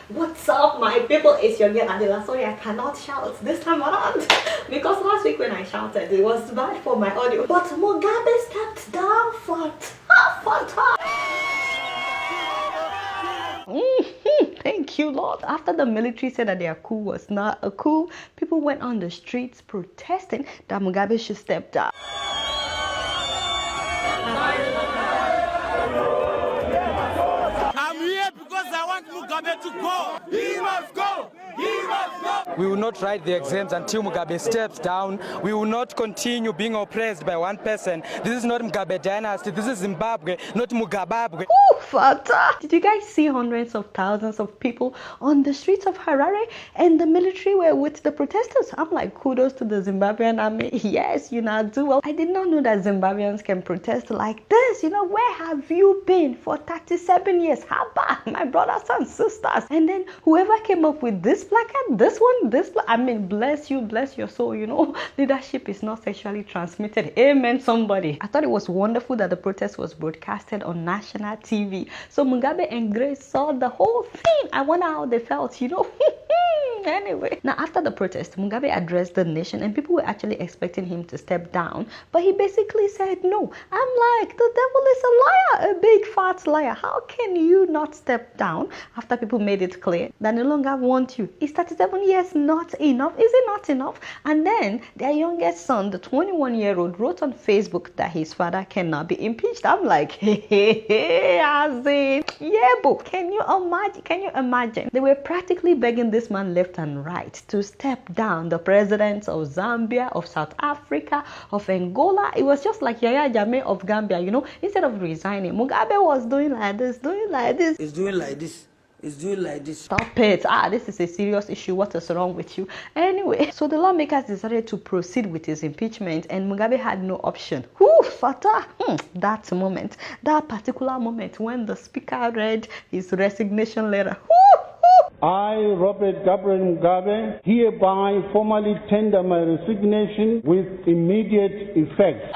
What's up, my people? It's your girl Adela. Sorry, I cannot shout this time around because last week when I shouted, it was bad for my audio. But Mugabe stepped down for time. Thank you, Lord. After the military said that their coup was not a coup, people went on the streets protesting that Mugabe should step down. I'm here because I want Mugabe to go. He must go. He must go. We will not write the exams until Mugabe steps down. We will not continue being oppressed by one person. This is not Mugabe dynasty. This is Zimbabwe, not Mugabe. Ooh, Fata! Did you guys see hundreds of thousands of people on the streets of Harare and the military were with the protesters? I'm like, kudos to the Zimbabwean army. Yes, you know, do well. I did not know that Zimbabweans can protest like this. You know, where have you been for 37 years? Haba, my brothers and sisters. And then whoever came up with this placard, this one, I mean, bless you, bless your soul. You know, leadership is not sexually transmitted. Amen, somebody. I thought it was wonderful that the protest was broadcasted on national TV. So Mugabe and Grace saw the whole thing. I wonder how they felt, you know. Anyway, now after the protest, Mugabe addressed the nation and people were actually expecting him to step down, but he basically said no. I'm like, the devil is a liar, a big fat liar. How can you not step down after people made it clear that no longer want you? Is 37 years not enough? Is it not enough? And then their youngest son, the 21-year-old, wrote on Facebook that his father cannot be impeached. I'm like, hey, as in, yeah, but can you imagine? They were practically begging this man left and right to step down. The presidents of Zambia, of South Africa, of Angola. It was just like Yaya Jammeh of Gambia, you know. Instead of resigning, Mugabe was doing like this, doing like this. It's doing like this. It's doing like this. Stop it. This is a serious issue. What is wrong with you? Anyway, so the lawmakers decided to proceed with his impeachment and Mugabe had no option. Whew, Fata. That moment, that particular moment when the speaker read his resignation letter. I, Robert Gabriel Mugabe, hereby formally tender my resignation with immediate effect.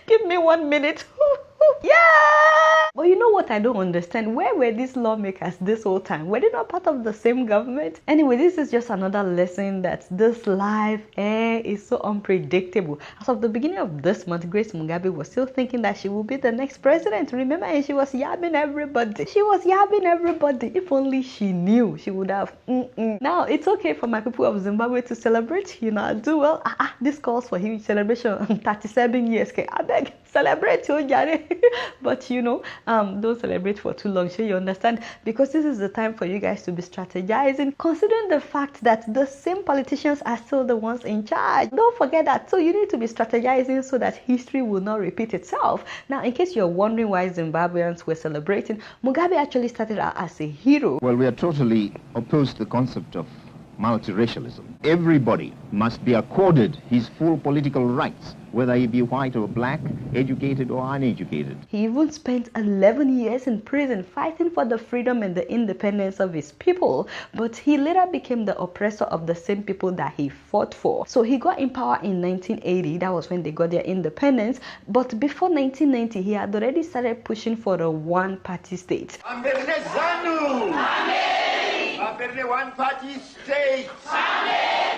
Give me 1 minute. Yeah! But you know what I don't understand? Where were these lawmakers this whole time? Were they not part of the same government? Anyway, this is just another lesson that this life is so unpredictable. As of the beginning of this month, Grace Mugabe was still thinking that she would be the next president. Remember? And she was yabbing everybody. If only she knew, she would have. Now, it's okay for my people of Zimbabwe to celebrate. You know, do well. This calls for huge celebration. 37 years. I beg, celebrate, but you know, don't celebrate for too long. Sure, you understand? Because this is the time for you guys to be strategizing, considering the fact that the same politicians are still the ones in charge. Don't forget that. So you need to be strategizing so that history will not repeat itself. Now, in case you're wondering why Zimbabweans were celebrating, Mugabe actually started out as a hero. Well, we are totally opposed to the concept of multiracialism. Everybody must be accorded his full political rights, whether he be white or black, educated or uneducated. He even spent 11 years in prison fighting for the freedom and the independence of his people, but he later became the oppressor of the same people that he fought for. So he got in power in 1980, that was when they got their independence, but before 1990 he had already started pushing for a one-party state. One-party state.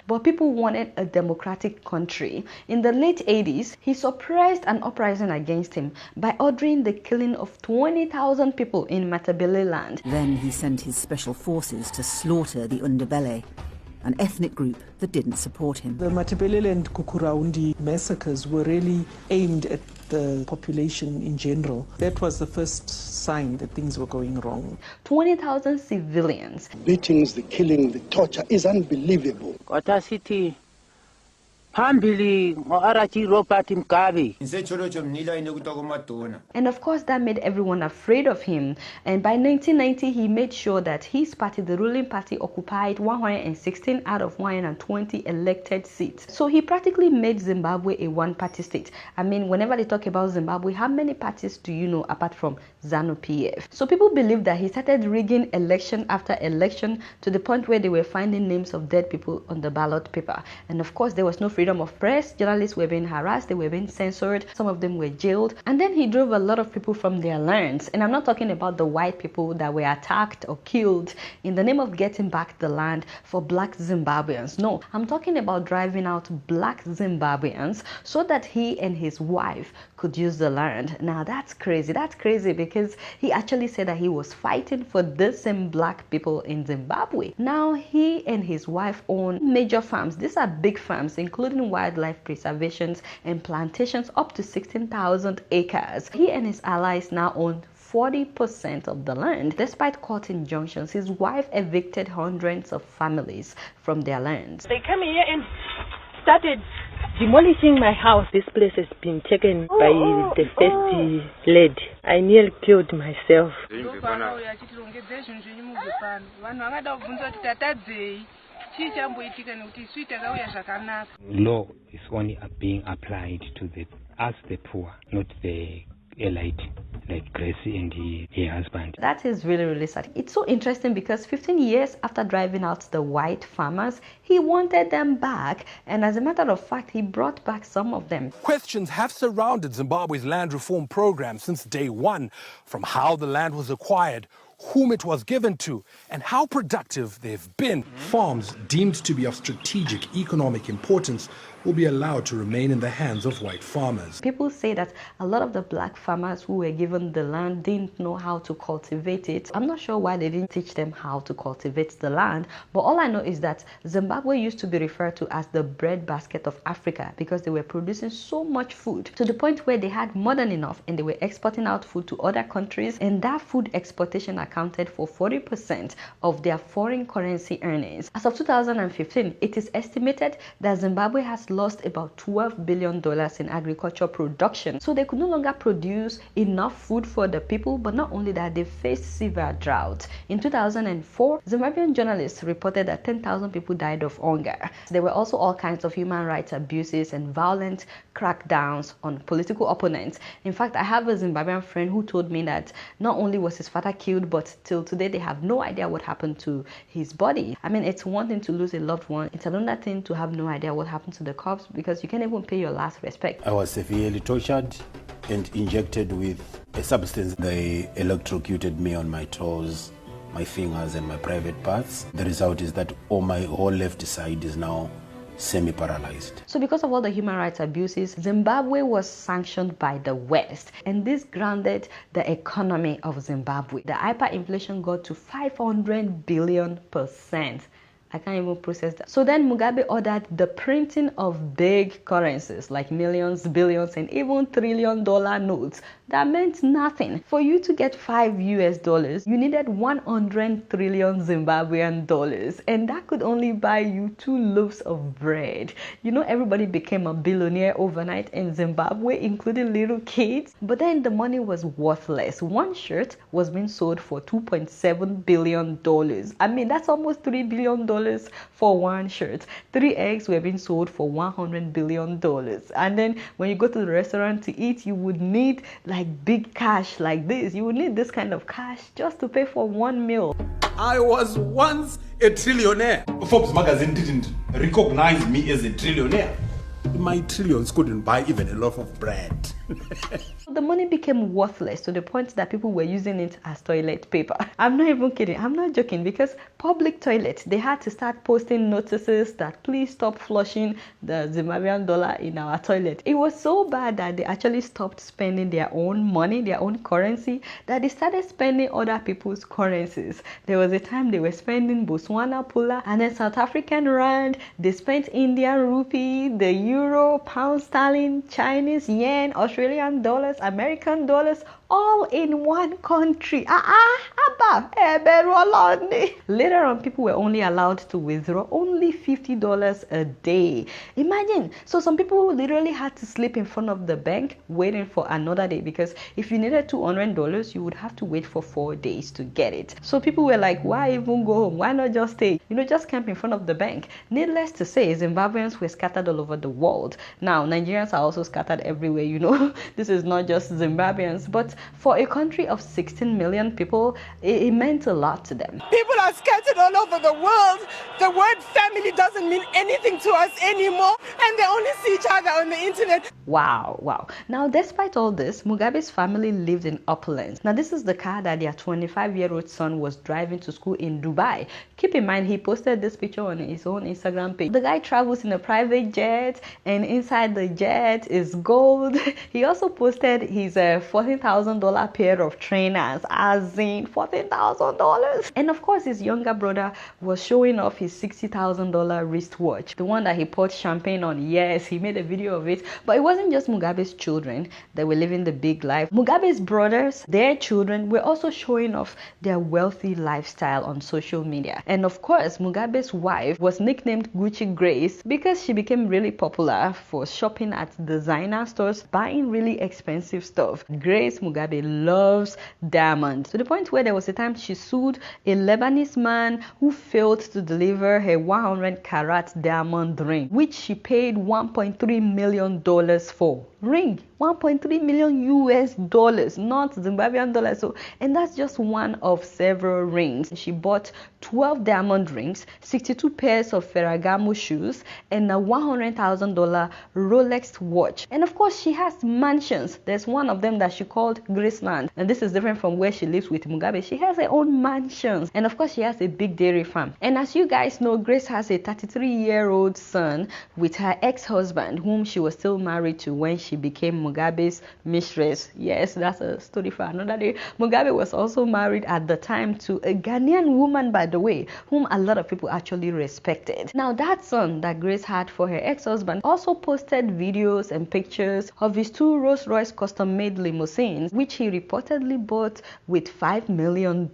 But people wanted a democratic country. In the late 80s, he suppressed an uprising against him by ordering the killing of 20,000 people in Matabele land. Then he sent his special forces to slaughter the Undebele, an ethnic group that didn't support him. The Matabele and Kukuraundi massacres were really aimed at the population in general. That was the first sign that things were going wrong. 20,000 civilians. Beatings, the killing, the torture is unbelievable. Kota City, And of course, that made everyone afraid of him. And by 1990, he made sure that his party, the ruling party, occupied 116 out of 120 elected seats. So he practically made Zimbabwe a one-party state. I mean, whenever they talk about Zimbabwe, how many parties do you know apart from ZANU-PF? So people believe that he started rigging election after election to the point where they were finding names of dead people on the ballot paper. And of course, there was no freedom of press. Journalists were being harassed, they were being censored, some of them were jailed. And then he drove a lot of people from their lands. And I'm not talking about the white people that were attacked or killed in the name of getting back the land for black Zimbabweans. No, I'm talking about driving out black Zimbabweans so that he and his wife could use the land. Now that's crazy. That's crazy because he actually said that he was fighting for the same black people in Zimbabwe. Now he and his wife own major farms. These are big farms, including wildlife preservations and plantations up to 16,000 acres. He and his allies now own 40% of the land. Despite court injunctions, his wife evicted hundreds of families from their lands. They came here and started demolishing my house. This place has been taken by the first lady. I nearly killed myself. Law is only being applied to us the poor, not the elite, like Gracie and her husband. That is really, really sad. It's so interesting because 15 years after driving out the white farmers, he wanted them back. And as a matter of fact, he brought back some of them. Questions have surrounded Zimbabwe's land reform program since day one, from how the land was acquired, whom it was given to, and how productive they've been. Farms deemed to be of strategic economic importance will be allowed to remain in the hands of white farmers. People say that a lot of the black farmers who were given the land didn't know how to cultivate it. I'm not sure why they didn't teach them how to cultivate the land, but all I know is that Zimbabwe used to be referred to as the breadbasket of Africa because they were producing so much food to the point where they had more than enough and they were exporting out food to other countries, and that food exportation accounted for 40% of their foreign currency earnings. As of 2015, it is estimated that Zimbabwe has lost about $12 billion in agriculture production. So they could no longer produce enough food for the people, but not only that, they faced severe drought. In 2004, Zimbabwean journalists reported that 10,000 people died of hunger. There were also all kinds of human rights abuses and violent crackdowns on political opponents. In fact, I have a Zimbabwean friend who told me that not only was his father killed, but till today they have no idea what happened to his body. I mean, it's one thing to lose a loved one, it's another thing to have no idea what happened to the corpse because you can't even pay your last respect. I was severely tortured and injected with a substance. They electrocuted me on my toes, my fingers and my private parts. The result is that my whole left side is now semi-paralyzed. So because of all the human rights abuses, Zimbabwe was sanctioned by the West, and this grounded the economy of Zimbabwe. The hyperinflation got to 500 billion%. I can't even process that. So then Mugabe ordered the printing of big currencies like millions, billions, and even $1 trillion notes. That meant nothing. For you to get $5, you needed 100 trillion Zimbabwean dollars, and that could only buy you 2 loaves of bread. You know, everybody became a billionaire overnight in Zimbabwe, including little kids. But then the money was worthless. One shirt was being sold for $2.7 billion. I mean, that's almost $3 billion for one shirt. 3 eggs were being sold for $100 billion. And then when you go to the restaurant to eat, you would need like big cash like this. You would need this kind of cash just to pay for one meal. I was once a trillionaire. Forbes magazine didn't recognize me as a trillionaire. My trillions couldn't buy even a loaf of bread. The money became worthless to the point that people were using it as toilet paper. I'm not even kidding. I'm not joking, because public toilets, they had to start posting notices that please stop flushing the Zimbabwean dollar in our toilet. It was so bad that they actually stopped spending their own money, their own currency, that they started spending other people's currencies. There was a time they were spending Botswana pula and then South African rand. They spent Indian rupee, the euro, pound sterling, Chinese yen, Australian Australian dollars, American dollars, all in one country. Later on, people were only allowed to withdraw only $50 a day. Imagine. So some people literally had to sleep in front of the bank waiting for another day, because if you needed $200, you would have to wait for 4 days to get it. So people were like, why even go home? Why not just stay? Just camp in front of the bank. Needless to say, Zimbabweans were scattered all over the world. Now, Nigerians are also scattered everywhere, This is not just Zimbabweans, but for a country of 16 million people, it meant a lot to them. People are scattered all over the world. The word family doesn't mean anything to us anymore, and they only see each other on the internet. Wow. Now, despite all this, Mugabe's family lived in opulence. Now, this is the car that their 25-year-old son was driving to school in Dubai. Keep in mind, he posted this picture on his own Instagram page. The guy travels in a private jet, and inside the jet is gold. He also posted his $14,000 pair of trainers, as in $14,000. And of course, his younger brother was showing off his $60,000 wristwatch, the one that he poured champagne on. Yes, he made a video of it. But it wasn't just Mugabe's children that were living the big life. Mugabe's brothers, their children, were also showing off their wealthy lifestyle on social media. And of course, Mugabe's wife was nicknamed Gucci Grace because she became really popular for shopping at designer stores, buying really expensive stuff. Grace Mugabe loves diamonds, to the point where there was a time she sued a Lebanese man who failed to deliver her 100-carat diamond ring, which she paid $1.3 million for. Ring, 1.3 million US dollars, not Zimbabwean dollars. So, and that's just one of several rings. She bought 12 diamond rings, 62 pairs of Ferragamo shoes, and a $100,000 Rolex watch. And of course, she has mansions. There's one of them that she called Graceland, and this is different from where she lives with Mugabe. She has her own mansions, and of course, she has a big dairy farm. And as you guys know, Grace has a 33-year-old son with her ex-husband, whom she was still married to when she became Mugabe's mistress. Yes, that's a story for another day. Mugabe was also married at the time to a Ghanaian woman, by the way, whom a lot of people actually respected. Now, that son that Grace had for her ex-husband also posted videos and pictures of his 2 Rolls-Royce custom-made limousines, which he reportedly bought with $5 million.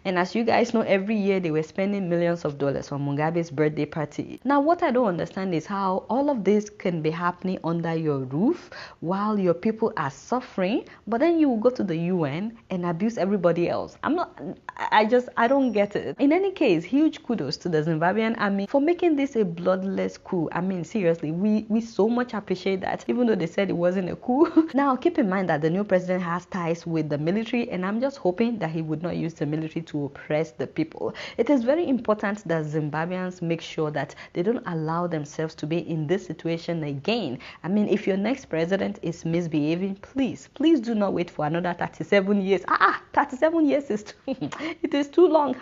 And as you guys know, every year they were spending millions of dollars on Mugabe's birthday party. Now, what I don't understand is how all of this can be happening under your roof while your people are suffering, but then you will go to the UN and abuse everybody else. I don't get it. In any case, huge kudos to the Zimbabwean army for making this a bloodless coup. I mean, seriously, we so much appreciate that, even though they said it wasn't a coup. Now, keep in mind that the new president has ties with the military, and I'm just hoping that he would not use the military to oppress the people. It is very important that Zimbabweans make sure that they don't allow themselves to be in this situation again. I mean, if your next president is misbehaving, please do not wait for another 37 years. 37 years is it is too long.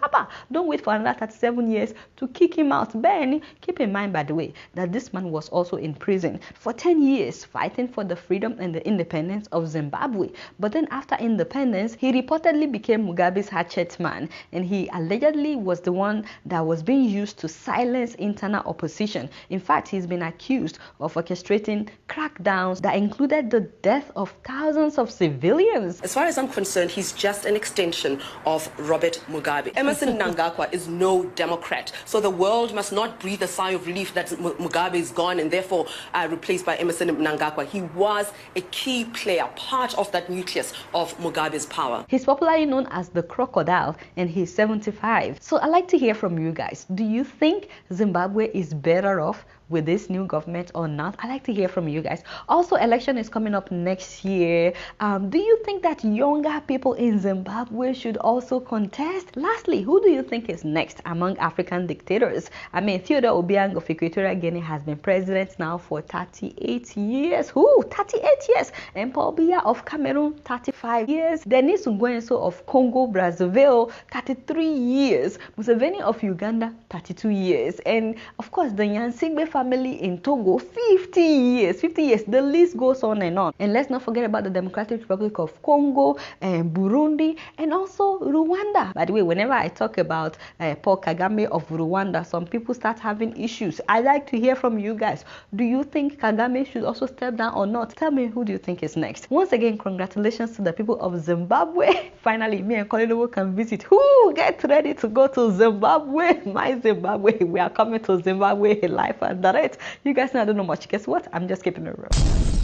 Don't wait for another 37 years to kick him out. Ben, keep in mind, by the way, that this man was also in prison for 10 years fighting for the freedom and the independence of Zimbabwe. But then after independence, he reportedly became Mugabe's hatchet man, and he allegedly was the one that was being used to silence internal opposition. In fact, he's been accused of orchestrating crackdowns that included the death of thousands of civilians. As far as I'm concerned, he's just an extension of Robert Mugabe. Emerson Mnangagwa is no Democrat, so the world must not breathe a sigh of relief that Mugabe is gone and therefore replaced by Emerson Mnangagwa. He was a key player, part of that nucleus of Mugabe's power. He's popularly known as the crocodile, and he's 75. So I'd like to hear from you guys. Do you think Zimbabwe is better off with this new government or not? I'd like to hear from you guys. Also, election is coming up next year. Do you think that younger people in Zimbabwe should also contest? Lastly, who do you think is next among African dictators? I mean, Theodore Obiang of Equatorial Guinea has been president now for 38 years. 38 years. And Paul Biya of Cameroon, 35 years. Denis Nguyenso of Congo Brazzaville, 33 years. Museveni of Uganda, 32 years. And of course, the Nyansigbe family family in Togo, 50 years. 50 years. The list goes on and on. And let's not forget about the Democratic Republic of Congo and Burundi and also Rwanda. By the way, whenever I talk about Paul Kagame of Rwanda, some people start having issues. I'd like to hear from you guys. Do you think Kagame should also step down or not? Tell me, who do you think is next? Once again, congratulations to the people of Zimbabwe. Finally, me and Colin can visit. Who get ready to go to Zimbabwe? My Zimbabwe. We are coming to Zimbabwe live and direct. You guys know I don't know much. Guess what? I'm just keeping it real.